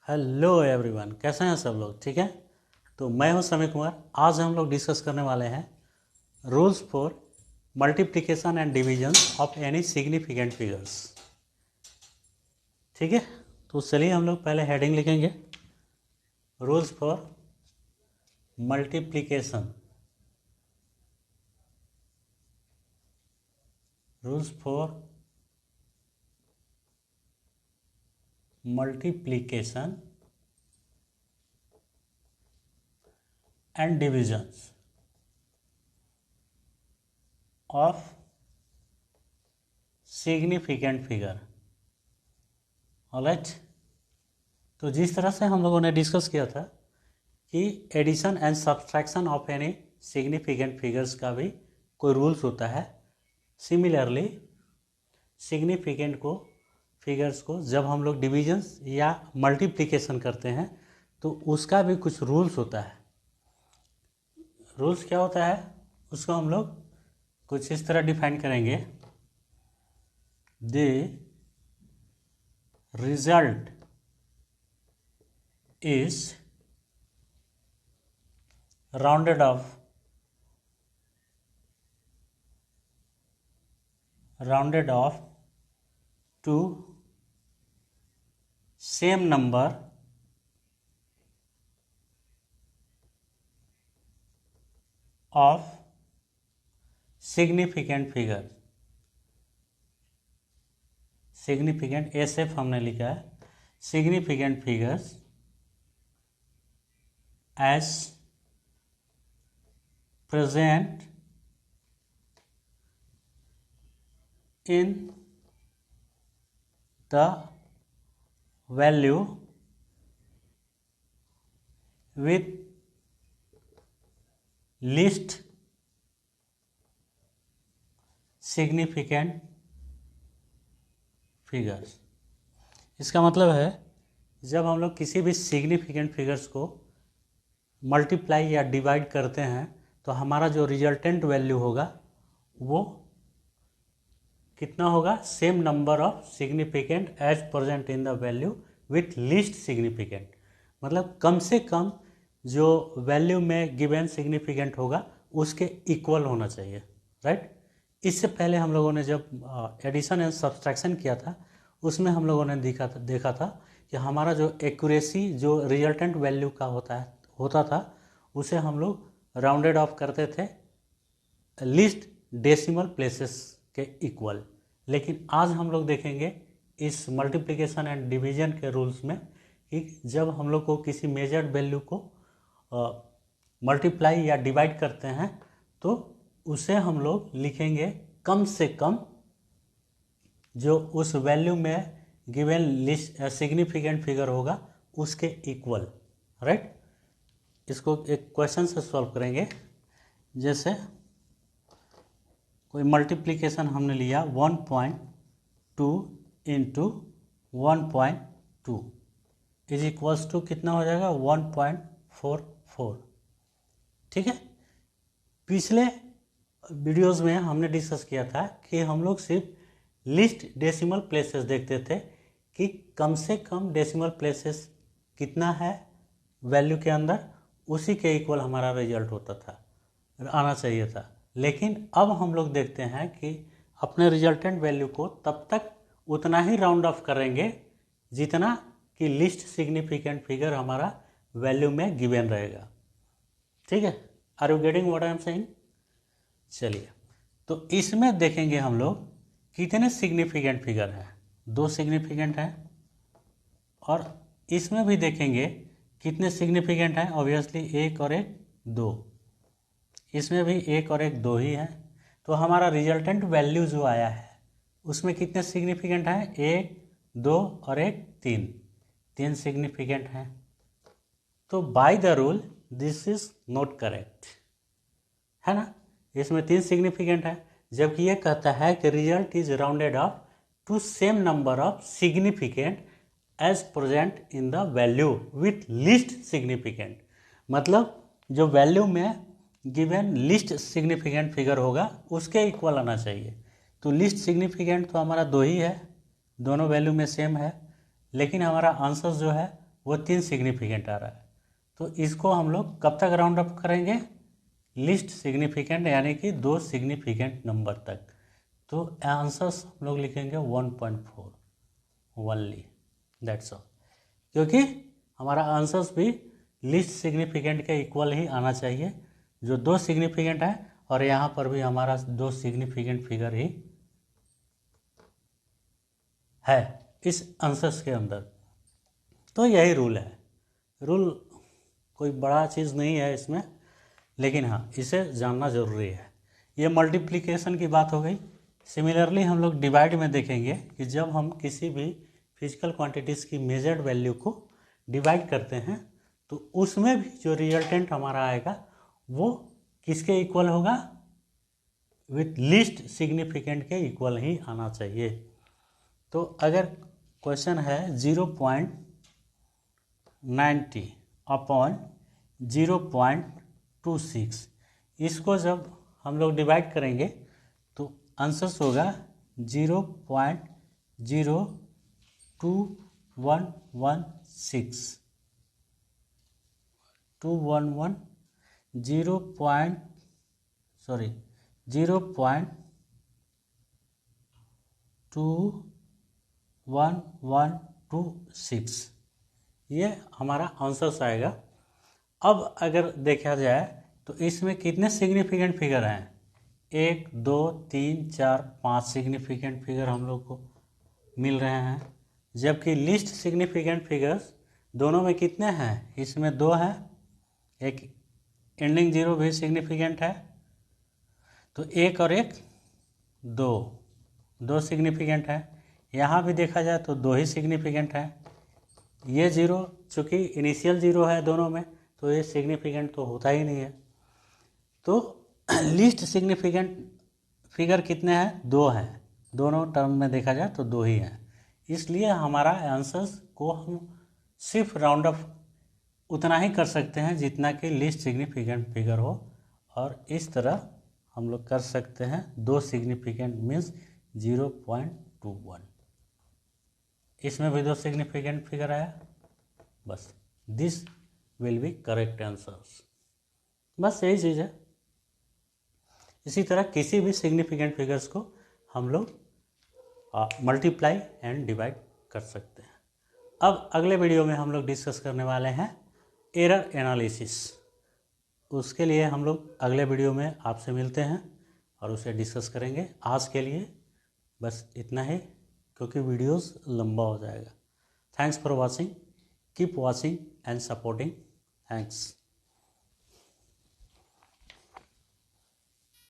Hello everyone, कैसे हैं सब लोग? ठीक है। तो मैं हूं समीर कुमार। आज हम लोग डिस्कस करने वाले हैं rules for multiplication and division of any significant figures. ठीक है, तो चलिए हम लोग पहले हेडिंग लिखेंगे, rules for multiplication. Rules for multiplication and divisions of significant figure। Alright, तो जिस तरह से हम लोगों ने डिस्कस किया था कि addition and subtraction of any significant figures का भी कोई रूल्स होता है, सिमिलरली सिग्निफिकेंट को फिगर्स को जब हम लोग डिविजन्स या मल्टीप्लिकेशन करते हैं तो उसका भी कुछ रूल्स होता है। रूल्स क्या होता है उसको हम लोग कुछ इस तरह डिफाइन करेंगे। The result is rounded off to same number of significant figure। significant SF हमने लिखा है, significant figures as present in the value with least significant figures. इसका मतलब है जब हम लोग किसी भी सिग्निफिकेंट फिगर्स को मल्टीप्लाई या डिवाइड करते हैं तो हमारा जो रिजल्टेंट वैल्यू होगा वो कितना होगा? Same number of significant as present in the value with least significant. मतलब कम से कम जो वैल्यू में गिवन सिग्निफिकेंट होगा उसके इक्वल होना चाहिए, राइट। इससे पहले हम लोगों ने जब एडिशन एंड सब्सट्रैक्शन किया था उसमें हम लोगों ने देखा था कि हमारा जो एक्यूरेसी जो रिजल्टेंट वैल्यू का होता था उसे हम लोग राउंडेड ऑफ करते थे लीस्ट डेसिमल प्लेसेस के इक्वल। लेकिन आज हम लोग देखेंगे इस मल्टीप्लिकेशन एंड डिवीजन के रूल्स में कि जब हम लोग को किसी मेजर्ड वैल्यू को मल्टीप्लाई या डिवाइड करते हैं तो उसे हम लोग लिखेंगे कम से कम जो उस वैल्यू में गिवन लिस्ट सिग्निफिकेंट फिगर होगा उसके इक्वल, राइट। इसको एक क्वेश्चन से सॉल्व करेंगे। जैसे कोई मल्टीप्लिकेशन हमने लिया 1.2 इंटू 1.2 इज इक्वल्स टू कितना हो जाएगा? 1.44। ठीक है। पिछले वीडियोस में हमने डिस्कस किया था कि हम लोग सिर्फ लिस्ट डेसिमल प्लेसेस देखते थे कि कम से कम डेसिमल प्लेसेस कितना है वैल्यू के अंदर, उसी के इक्वल हमारा रिजल्ट होता था, आना चाहिए था। लेकिन अब हम लोग देखते हैं कि अपने रिजल्टेंट वैल्यू को तब तक उतना ही राउंड ऑफ करेंगे जितना कि लिस्ट सिग्निफिकेंट फिगर हमारा वैल्यू में गिवन रहेगा। ठीक है, are you getting what I am saying? चलिए, तो इसमें देखेंगे हम लोग कितने सिग्निफिकेंट फिगर हैं। 2 सिग्निफिकेंट हैं। और इसमें भी देखेंगे कितने सिग्निफिकेंट हैं। ऑब्वियसली 1 और 1 2। इसमें भी 1 और 1 2 ही है। तो हमारा रिजल्टेंट वैल्यू जो आया है उसमें कितने सिग्निफिकेंट हैं? 1 2 और 1 3। 3 सिग्निफिकेंट हैं। तो by the rule this is not correct, है ना। इसमें 3 सिग्निफिकेंट है जबकि ये कहता है कि result is rounded off to same number of significant as present in the value with least significant. मतलब जो वैल्यू में गिवन लिस्ट सिग्निफिकेंट फिगर होगा उसके इक्वल आना चाहिए। तो लिस्ट सिग्निफिकेंट तो हमारा 2 ही है, दोनों वैल्यू में सेम है, लेकिन हमारा आंसर जो है वो 3 सिग्निफिकेंट आ रहा है। तो इसको हम लोग कब तक राउंड अप करेंगे? लिस्ट सिग्निफिकेंट यानी कि 2 सिग्निफिकेंट नंबर तक। तो आंसर्स हम लोग लिखेंगे 1.4 ओनली, दैट्स ऑल। क्योंकि हमारा आंसर्स भी लिस्ट सिग्निफिकेंट के इक्वल ही आना चाहिए, जो 2 सिग्निफिकेंट है, और यहाँ पर भी हमारा 2 सिग्निफिकेंट फिगर ही है इस आंसर्स के अंदर। तो यही रूल है। रूल कोई बड़ा चीज़ नहीं है इसमें, लेकिन हाँ इसे जानना ज़रूरी है। ये मल्टीप्लिकेशन की बात हो गई। सिमिलरली हम लोग डिवाइड में देखेंगे कि जब हम किसी भी फिजिकल क्वांटिटीज़ की मेजर्ड वैल्यू को डिवाइड करते हैं तो उसमें भी जो रिजल्टेंट हमारा आएगा वो किसके इक्वल होगा? विथ लिस्ट सिग्निफिकेंट के इक्वल ही आना चाहिए। तो अगर क्वेश्चन है 0.90 अपॉन 0.26, इसको जब हम लोग डिवाइड करेंगे तो आंसर्स होगा 0.02116 0.2126 ये हमारा आंसर्स आएगा। अब अगर देखा जाए तो इसमें कितने सिग्निफिकेंट फिगर हैं? 1 2 3 4 5 सिग्निफिकेंट फिगर हम लोग को मिल रहे हैं, जबकि लिस्ट सिग्निफिकेंट फिगर्स दोनों में कितने हैं? इसमें 2 हैं, एक एंडिंग 0 भी सिग्निफिकेंट है, तो 1 और 1 2 सिग्निफिकेंट है। यहाँ भी देखा जाए तो 2 ही सिग्निफिकेंट है। ये 0 चूँकि इनिशियल 0 है दोनों में, तो ये सिग्निफिकेंट तो होता ही नहीं है। तो लिस्ट सिग्निफिकेंट फिगर कितने हैं? 2 हैं। दोनों टर्म में देखा जाए तो 2 ही हैं। इसलिए हमारा आंसर्स को हम सिर्फ राउंड अप उतना ही कर सकते हैं जितना कि लिस्ट सिग्निफिकेंट फिगर हो, और इस तरह हम लोग कर सकते हैं। 2 सिग्निफिकेंट मीन्स 0.21। इसमें भी 2 सिग्निफिकेंट फिगर आया, बस this will be correct answers. बस यही चीज़ है। इसी तरह किसी भी सिग्निफिकेंट फिगर्स को हम लोग मल्टीप्लाई एंड डिवाइड कर सकते हैं। अब अगले वीडियो में हम लोग डिस्कस करने वाले हैं एरर एनालिसिस। उसके लिए हम लोग अगले वीडियो में आपसे मिलते हैं और उसे डिस्कस करेंगे। आज के लिए बस इतना ही, क्योंकि वीडियोस लंबा हो जाएगा। Thanks for watching, keep watching and supporting. Thanks.